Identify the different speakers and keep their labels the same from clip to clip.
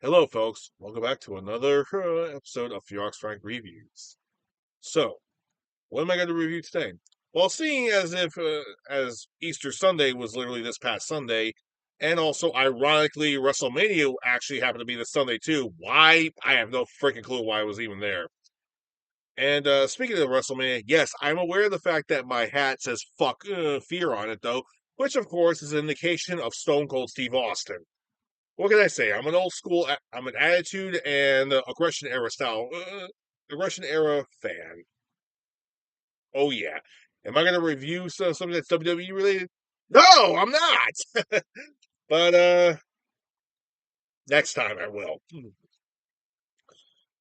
Speaker 1: Hello, folks. Welcome back to another episode of Fiox Frank Reviews. So, what am I going to review today? Well, seeing as Easter Sunday was literally this past Sunday, and also ironically WrestleMania actually happened to be this Sunday too. Why? I have no freaking clue why I was even there. And speaking of WrestleMania, yes, I'm aware of the fact that my hat says "fuck fear" on it, though, which of course is an indication of Stone Cold Steve Austin. What can I say? I'm an old school. I'm an attitude and aggression era aggression era fan. Oh yeah. Am I gonna review something that's WWE related? No, I'm not. But next time I will.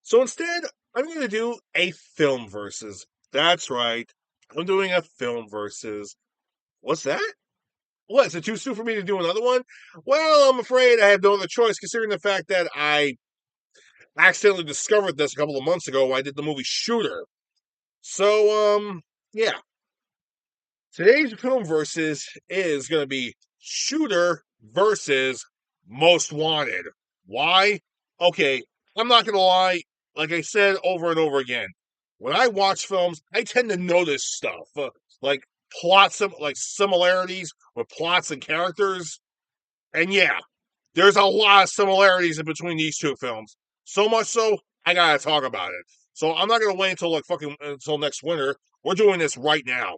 Speaker 1: So instead, I'm gonna do a film versus. That's right. I'm doing a film versus. What's that? What? Is it too soon for me to do another one? Well, I'm afraid I have no other choice, considering the fact that I accidentally discovered this a couple of months ago when I did the movie Shooter. So, yeah. Today's film versus is going to be Shooter versus Most Wanted. Why? Okay, I'm not going to lie. Like I said over and over again, when I watch films, I tend to notice stuff like like similarities with plots and characters. And yeah, there's a lot of similarities in between these two films. So much so, I gotta talk about it. So I'm not gonna wait until until next winter. We're doing this right now.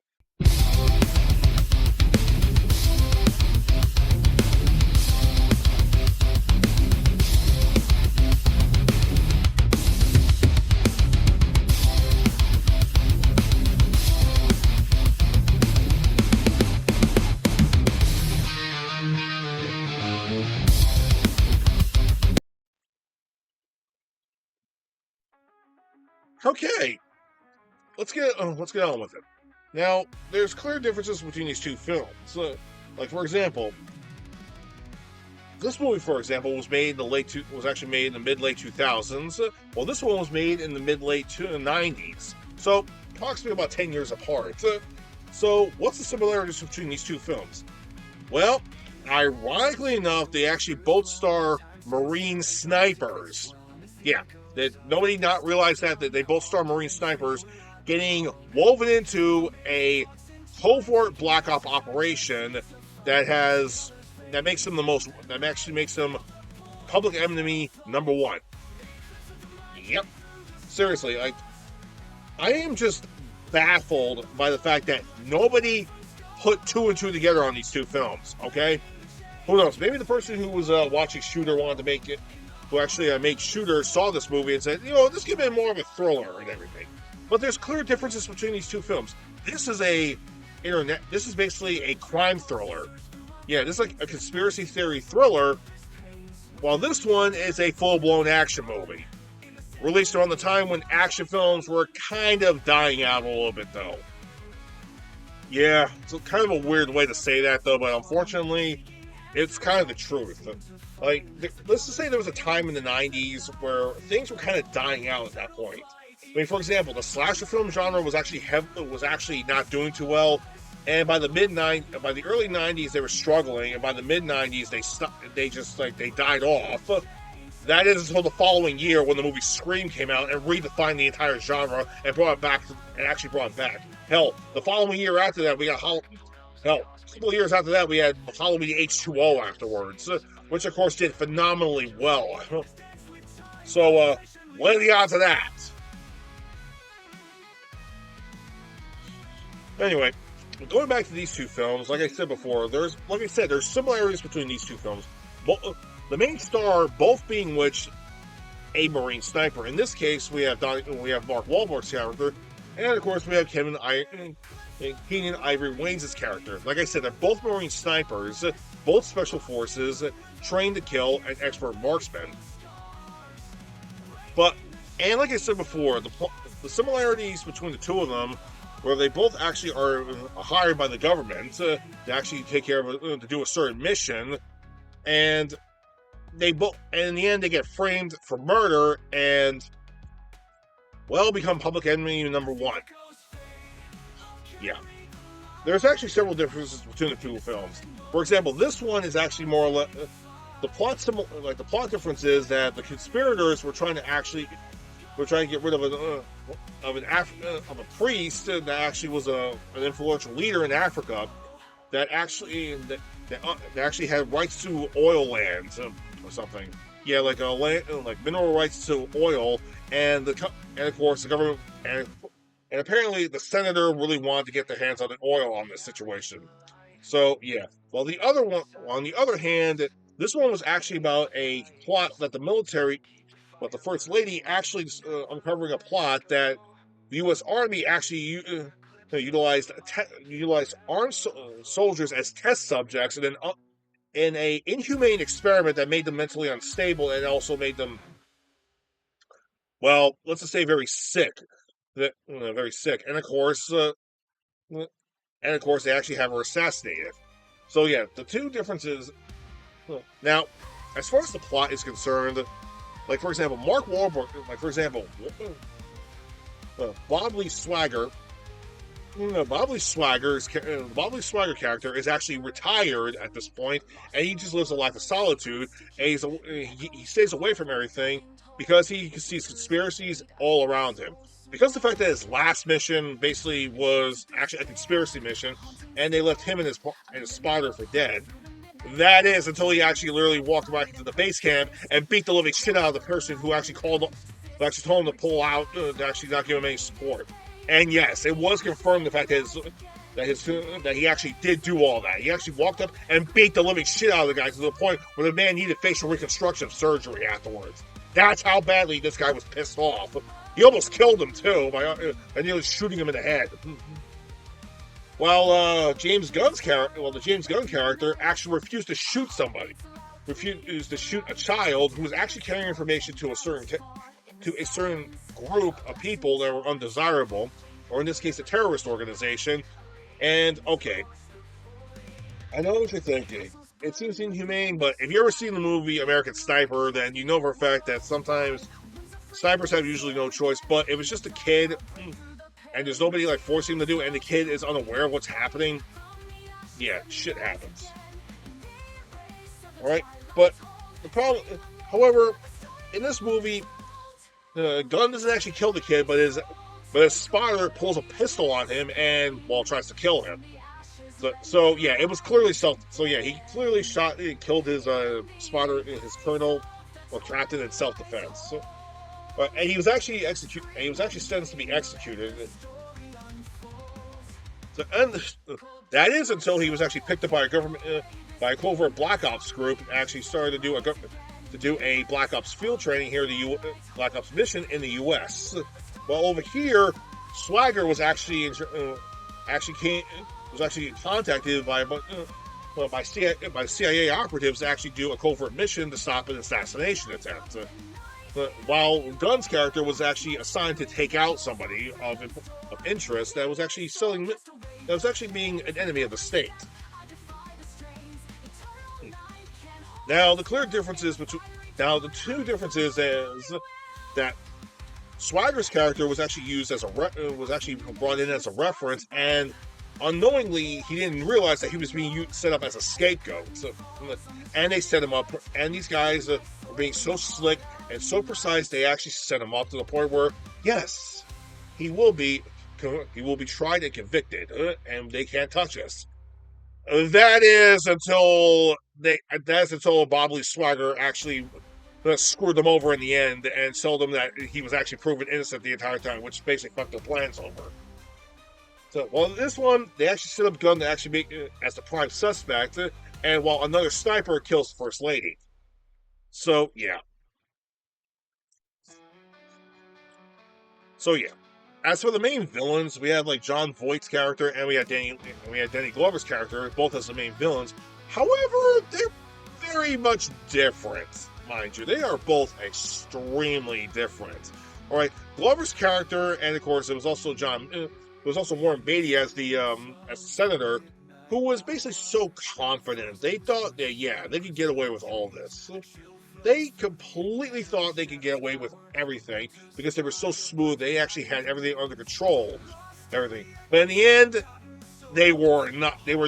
Speaker 1: Okay, let's get on with it. Now, there's clear differences between these two films. Like for example, this movie, for example, was actually made in the mid late 2000s. Well, this one was made in the mid late 90s. So approximately about 10 years apart. So what's the similarities between these two films? Well, ironically enough, they actually both star Marine snipers. Yeah, that nobody not realized that they both star Marine snipers getting woven into a covert black op operation that has that actually makes them public enemy number one. Yep. Seriously, I am just baffled by the fact that nobody put two and two together on these two films. Okay, who knows? Maybe the person who was watching Shooter wanted to make it, who actually made Shooter, saw this movie and said, this could be more of a thriller and everything. But there's clear differences between these two films. This is This is basically a crime thriller. Yeah, this is like a conspiracy theory thriller, while this one is a full-blown action movie. Released around the time when action films were kind of dying out a little bit, though. Yeah, it's kind of a weird way to say that, though, but unfortunately, it's kind of the truth. Like, let's just say there was a time in the 90s where things were kind of dying out at that point. I mean, for example, the slasher film genre was actually not doing too well, and by the early 90s they were struggling, and by the mid 90s they died off. That is until the following year when the movie Scream came out and redefined the entire genre and actually brought it back. Hell, the following year after that, a couple of years after that, we had Halloween H2O afterwards, which of course did phenomenally well. So, what are the odds of that? Anyway, going back to these two films, like I said before, there's similarities between these two films. The main star, both being a Marine sniper. In this case, we have Mark Wahlberg's character, and of course we have Keenan Ivory Wayans' character. Like I said, they're both Marine snipers, both special forces, trained to kill, and expert marksmen. And like I said before, the similarities between the two of them, where they both actually are hired by the government to actually take care of to do a certain mission, and in the end they get framed for murder and become public enemy number one. Yeah. There's actually several differences between the two films. For example, this one is actually more or less the plot difference is that the conspirators were trying to get rid of a priest that actually was an influential leader in Africa that actually had rights to oil lands or something. Yeah, like like mineral rights to oil, and of course the government and apparently the senator really wanted to get their hands on the oil on this situation. So yeah. Well, on the other hand, this one was actually about a plot that but the first lady actually uncovering a plot that the U.S. Army actually utilized armed soldiers as test subjects in a inhumane experiment that made them mentally unstable and also made them, well, let's just say very sick. Very sick, and of course, they actually have her assassinated. So yeah, the two differences. Now, as far as the plot is concerned, like for example, Mark Wahlberg, like for example, Bob Lee Swagger. Bob Lee Swagger character is actually retired at this point, and he just lives a life of solitude. And he stays away from everything because he sees conspiracies all around him. Because the fact that his last mission basically was actually a conspiracy mission, and they left him and his spotter for dead. That is until he actually literally walked back into the base camp and beat the living shit out of the person who actually told him to pull out, to actually not give him any support. And yes, it was confirmed the fact that he actually did do all that. He actually walked up and beat the living shit out of the guy to the point where the man needed facial reconstruction surgery afterwards. That's how badly this guy was pissed off. He almost killed him too by nearly shooting him in the head. While the James Gunn character actually refused to shoot somebody, refused to shoot a child who was actually carrying information to a certain group of people that were undesirable, or in this case, a terrorist organization. And okay, I know what you're thinking. It seems inhumane, but if you ever seen the movie American Sniper, then you know for a fact that sometimes snipers have usually no choice. But if it's just a kid, and there's nobody like forcing him to do it, and the kid is unaware of what's happening, yeah, shit happens. All right, but the problem, however, in this movie, Gunn doesn't actually kill the kid, but his spotter pulls a pistol on him and tries to kill him. So yeah, it was clearly So yeah, he clearly killed his spotter, his colonel or captain in self-defense. So, and he was actually sentenced to be executed. So, and that is until he was actually picked up by by a covert Black Ops group, and actually started to do a Black Ops field training here, Black Ops mission in the U.S. Well, over here, Swagger was actually contacted by CIA operatives to actually do a covert mission to stop an assassination attempt. While Gunn's character was actually assigned to take out somebody of interest that was actually being an enemy of the state. Now, the two differences is that Swagger's character was actually brought in as a reference, and unknowingly he didn't realize that he was being set up as a scapegoat. And they set him up, and these guys were being so slick and so precise. They actually set him up to the point where, yes, he will be tried and convicted, and they can't touch us. That's until Bob Lee Swagger actually screwed them over in the end and told them that he was actually proven innocent the entire time, which basically fucked their plans over. So, in this one, they actually set up Gunn to actually make as the prime suspect, and while another sniper kills the First Lady. So, yeah. As for the main villains, we have like Jon Voight's character, and we had Danny Glover's character, both as the main villains. However, they're very much different, mind you. They are both extremely different. All right, Glover's character, and of course, it was also Warren Beatty as the senator, who was basically so confident. They thought that they could get away with all this. They completely thought they could get away with everything because they were so smooth. They actually had everything under control. Everything. But in the end, they were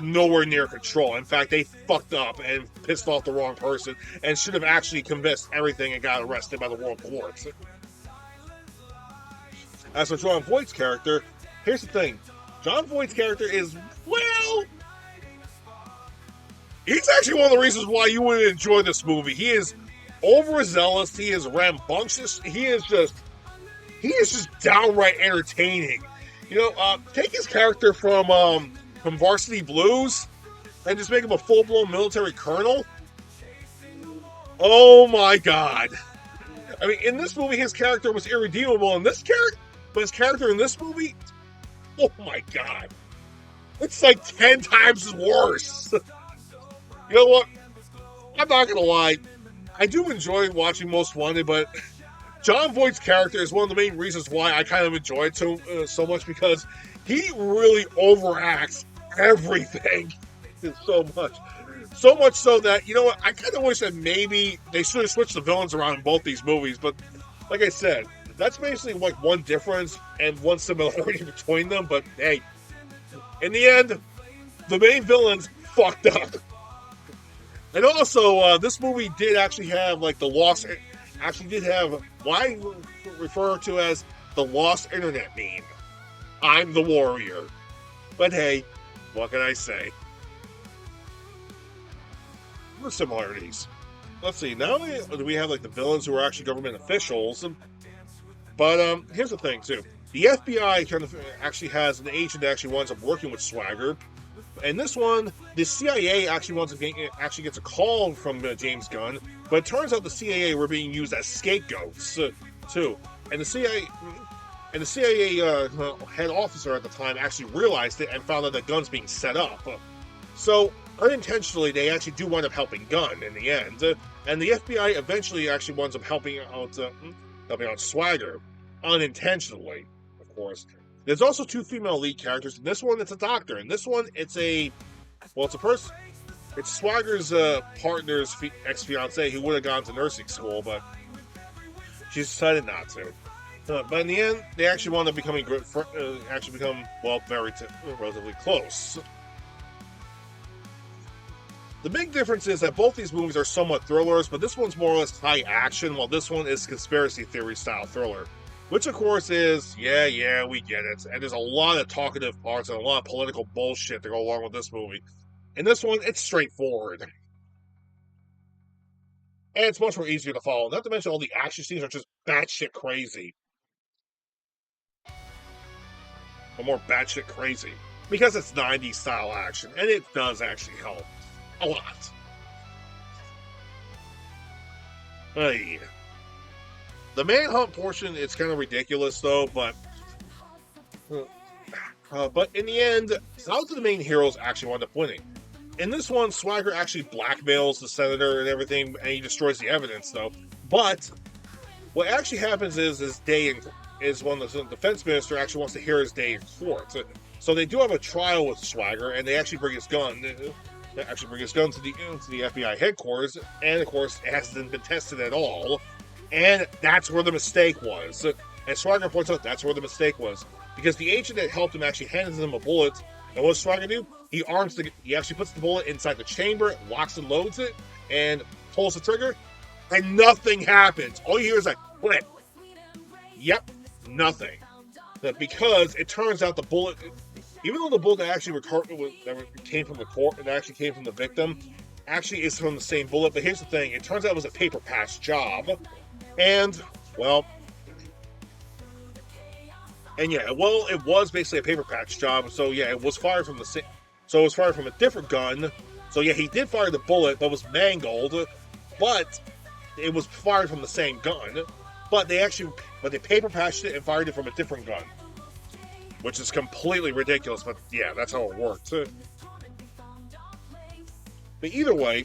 Speaker 1: nowhere near control. In fact, they fucked up and pissed off the wrong person and should have actually confessed everything and got arrested by the world courts. As for Jon Voight's character, here's the thing. Jon Voight's character is, well, he's actually one of the reasons why you would enjoy this movie. He is overzealous, he is rambunctious, he is just downright entertaining. Take his character from Varsity Blues and just make him a full-blown military colonel. Oh my god. I mean, in this movie, his character was irredeemable. But his character in this movie, oh my god. It's like 10 times worse. You know what? I'm not gonna lie. I do enjoy watching Most Wanted, but Jon Voight's character is one of the main reasons why I kind of enjoy it so much, because he really overacts everything so much. So much so that, you know what, I kind of wish that maybe they should have switched the villains around in both these movies, but like I said, that's basically like one difference and one similarity between them, but hey, in the end, the main villains fucked up. And also, this movie did actually have like what I refer to as the lost internet meme. I'm the warrior. But hey, what can I say? The similarities. Let's see, not only do we have like the villains who are actually government officials, but here's the thing too. The FBI kind of actually has an agent that actually winds up working with Swagger. And this one, the CIA actually gets a call from James Gunn, but it turns out the CIA were being used as scapegoats too. And the CIA head officer at the time actually realized it and found out that Gunn's being set up. So unintentionally, they actually do wind up helping Gunn in the end, and the FBI eventually actually winds up helping out Swagger, unintentionally, of course. There's also two female lead characters. In this one, it's a doctor. In this one, it's a person. It's Swagger's partner's ex-fiancée who would have gone to nursing school, but she decided not to. But in the end, they actually wound up becoming relatively close. The big difference is that both these movies are somewhat thrillers, but this one's more or less high action, while this one is conspiracy theory style thriller. Which, of course, is, yeah, we get it. And there's a lot of talkative parts and a lot of political bullshit to go along with this movie. In this one, it's straightforward. And it's much more easier to follow. Not to mention all the action scenes are just batshit crazy. Or more batshit crazy. Because it's 90s style action. And it does actually help. A lot. Hey. The manhunt portion is kind of ridiculous, though, but in the end, how do the main heroes actually wind up winning? In this one, Swagger actually blackmails the senator and everything, and he destroys the evidence, though. But what actually happens is when the defense minister actually wants to hear his day in court. So they do have a trial with Swagger, and they actually bring his gun. They actually bring his gun to the FBI headquarters, and of course, it hasn't been tested at all. And that's where the mistake was. And Swagger points out that's where the mistake was. Because the agent that helped him actually handed him a bullet. And what does Swagger do? He actually puts the bullet inside the chamber, locks and loads it, and pulls the trigger. And nothing happens. All you hear is like, click. Yep, nothing. Because it turns out the bullet, even though the bullet that actually came from the victim, actually is from the same bullet. But here's the thing. It turns out it was a paper patch job. And it was basically a paper patch job. So yeah, it was fired from a different gun. So yeah, he did fire the bullet, but was mangled. But it was fired from the same gun. But they paper patched it and fired it from a different gun, which is completely ridiculous. But yeah, that's how it worked. But either way,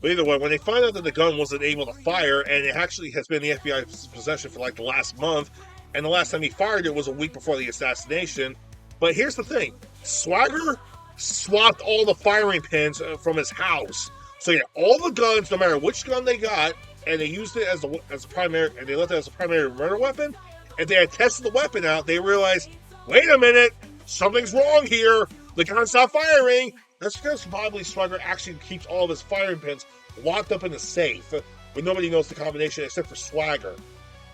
Speaker 1: when they find out that the gun wasn't able to fire, and it actually has been in the FBI's possession for like the last month, and the last time he fired it was a week before the assassination. But here's the thing. Swagger swapped all the firing pins from his house. So yeah, all the guns, no matter which gun they got, and they used it as a primary, and they left it as a primary murder weapon, if they had tested the weapon out, they realized, wait a minute, something's wrong here. The gun's not firing. That's because probably Swagger actually keeps all of his firing pins locked up in a safe, but nobody knows the combination except for Swagger.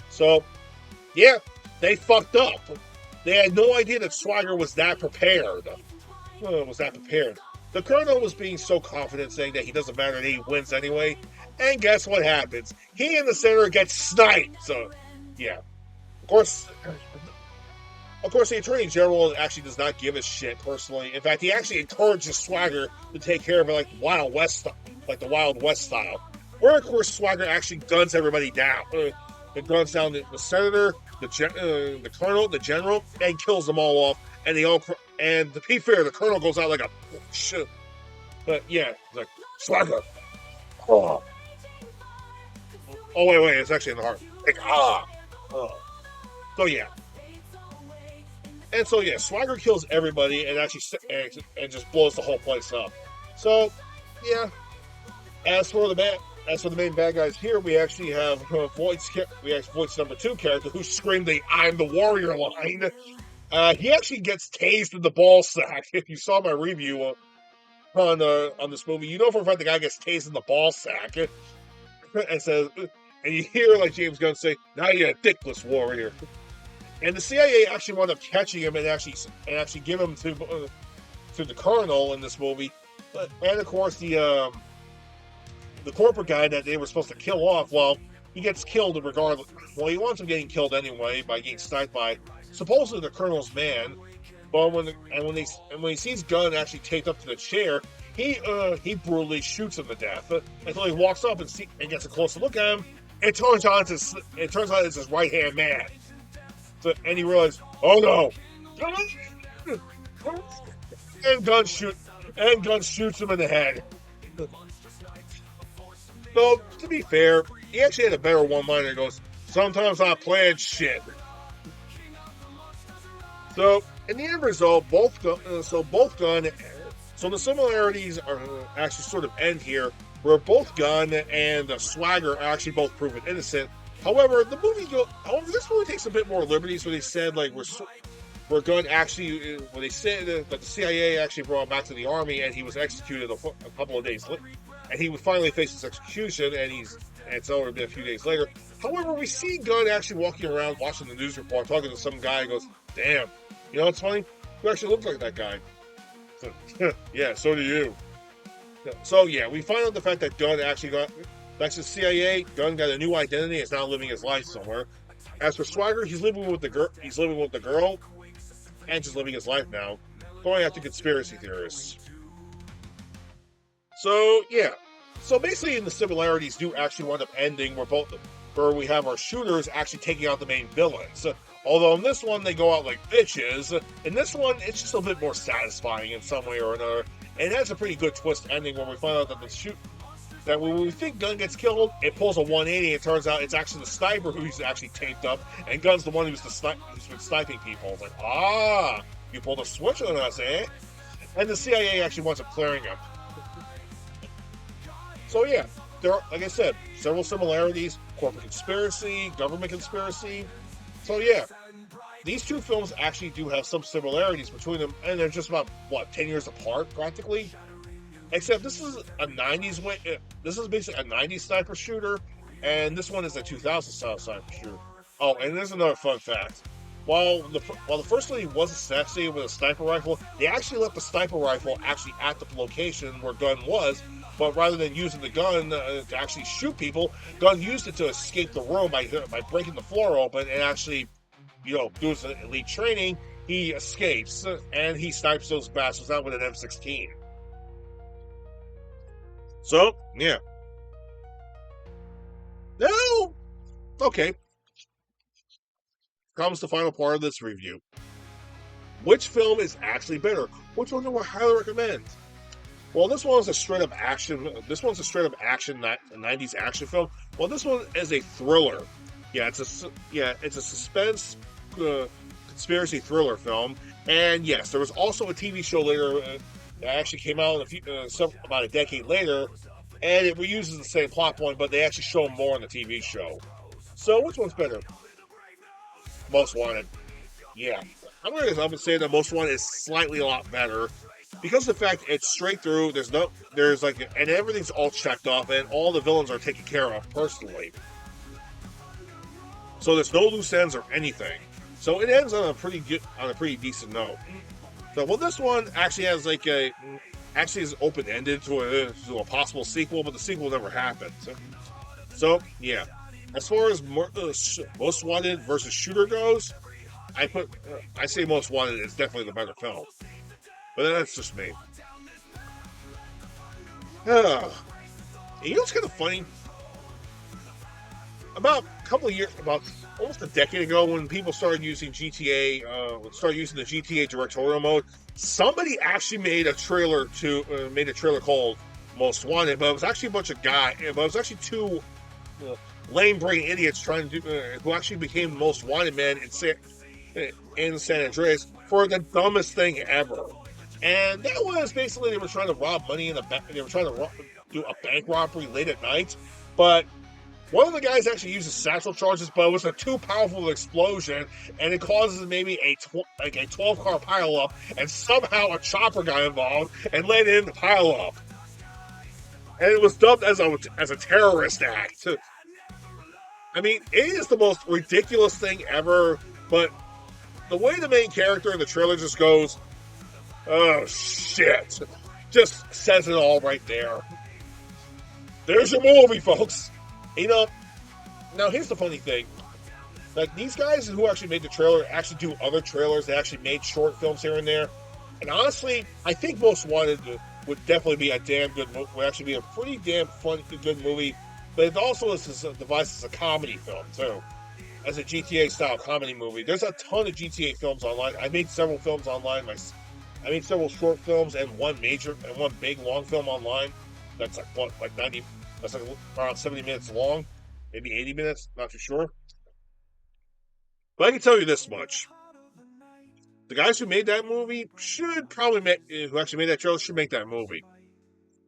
Speaker 1: So, yeah, they fucked up. They had no idea that Swagger was that prepared. The Colonel was being so confident, saying that he doesn't matter, that he wins anyway. And guess what happens? He and the Senator get sniped. So, yeah. Of course, the Attorney General actually does not give a shit personally. In fact, he actually encourages Swagger to take care of it like the Wild West style. Where, of course, Swagger actually guns everybody down. It guns down the Senator, the Colonel, the General, and kills them all off. And to be fair, the Colonel goes out like a shit. But yeah, like Swagger. Oh, wait, it's actually in the heart. Like So yeah. And so yeah, Swagger kills everybody and actually and just blows the whole place up. So yeah. As for the main bad guys here, we actually have Voight's number 2 character who screamed the "I'm the Warrior" line. He actually gets tased in the ball sack. If you saw my review on this movie, you know for a fact the guy gets tased in the ball sack and says, and you hear like James Gunn say, "Now you're a dickless warrior." And the CIA actually wound up catching him and actually give him to the Colonel in this movie. And of course the corporate guy that they were supposed to kill off, well, he gets killed regardless. Well, he winds up getting killed anyway by getting sniped by supposedly the Colonel's man. But when he sees Gunn actually taped up to the chair, he brutally shoots him to death until he walks up and gets a closer look at him. It turns out it's his right hand man. So, and he realizes, oh no! And Gunn shoots him in the head. So, to be fair, he actually had a better one-liner. He goes, "Sometimes I plan shit." So, in the end result, so the similarities are actually sort of end here, where both Gunn and Swagger are actually both proven innocent. However, this movie takes a bit more liberties when they said, like, where Gunn actually, when they said that the CIA actually brought him back to the army and he was executed a couple of days later, and he would finally face his execution, and it's only been a few days later. However, we see Gunn actually walking around, watching the news report, talking to some guy, and goes, "Damn, you know what's funny? You actually look like that guy." So, yeah, so do you. So yeah, we find out the fact that Gunn actually got back to the CIA. Gunn got a new identity and is now living his life somewhere. As for Swagger, he's living with the girl, and just living his life now, going after conspiracy theorists. So yeah, so basically, the similarities do actually wind up ending where we have our shooters actually taking out the main villains. Although in this one they go out like bitches, in this one it's just a bit more satisfying in some way or another. And it has a pretty good twist ending when we find out that when we think Gunn gets killed, it pulls a 180. It turns out it's actually the sniper who's actually taped up, and Gunn's the one who's been sniping people. It's like, you pulled a switch on us, eh? And the CIA actually winds up clearing him. So yeah, there are, like I said, several similarities: corporate conspiracy, government conspiracy. So yeah, these two films actually do have some similarities between them, and they're just about 10 years apart practically. Except this is a 90s way. This is basically a 90s sniper shooter, and this one is a 2000 style sniper shooter. Oh, and there's another fun fact: while the first lady was assassinated with a sniper rifle, they actually left the sniper rifle actually at the location where Gunn was. But rather than using the gun to actually shoot people, Gunn used it to escape the room by breaking the floor open and actually, doing his elite training. He escapes and he snipes those bastards out with an M16. So yeah. Now, okay. Comes the final part of this review. Which film is actually better? Which one do I highly recommend? Well, this one's a straight up action. This one's a straight up action 90s action film. Well, this one is a thriller. It's a suspense conspiracy thriller film. And yes, there was also a TV show later that actually came out about a decade later, and it reuses the same plot point, but they actually show more on the TV show. So, which one's better? Most Wanted. Yeah, I'm going to up and say that Most Wanted is slightly a lot better because of the fact it's straight through. There's like, and everything's all checked off, and all the villains are taken care of personally. So there's no loose ends or anything. So it ends on a pretty decent note. So well, this one actually has like actually is open ended to a possible sequel, but the sequel never happened. So yeah, as far as Most Wanted versus Shooter goes, I say Most Wanted is definitely the better film, but that's just me. You know what's kind of funny? About almost a decade ago, when people started using started using the GTA directorial mode, somebody actually made a trailer called Most Wanted, but it was actually a bunch of guys. But it was actually two lame brain idiots trying to who actually became the Most Wanted men in San Andreas for the dumbest thing ever. And that was basically they were trying to rob money in the bank. They were trying to do a bank robbery late at night, but one of the guys actually uses satchel charges, but it was a too powerful explosion, and it causes maybe a 12-car pileup, and somehow a chopper got involved and led in the pileup. And it was dubbed as a terrorist act. I mean, it is the most ridiculous thing ever, but the way the main character in the trailer just goes, oh shit, just says it all right there. There's your movie, folks. You know, now here's the funny thing. Like, these guys who actually made the trailer actually do other trailers. They actually made short films here and there. And honestly, I think Most Wanted would definitely be a damn good movie. Would actually be a pretty damn fun, good movie. But it also is devised as a comedy film, too. As a GTA-style comedy movie. There's a ton of GTA films online. I made several films online. I made several short films and one big long film online. That's like 90... That's like around 70 minutes long, maybe 80 minutes, not too sure. But I can tell you this much. The guys who made that movie who actually made that trailer should make that movie.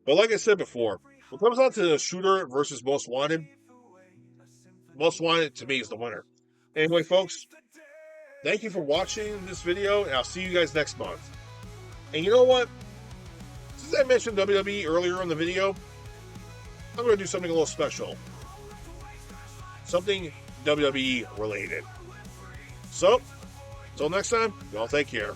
Speaker 1: But like I said before, when it comes down to Shooter versus Most Wanted to me is the winner. Anyway, folks, thank you for watching this video, and I'll see you guys next month. And you know what? Since I mentioned WWE earlier in the video, I'm going to do something a little special. Something WWE related. So, until next time, y'all take care.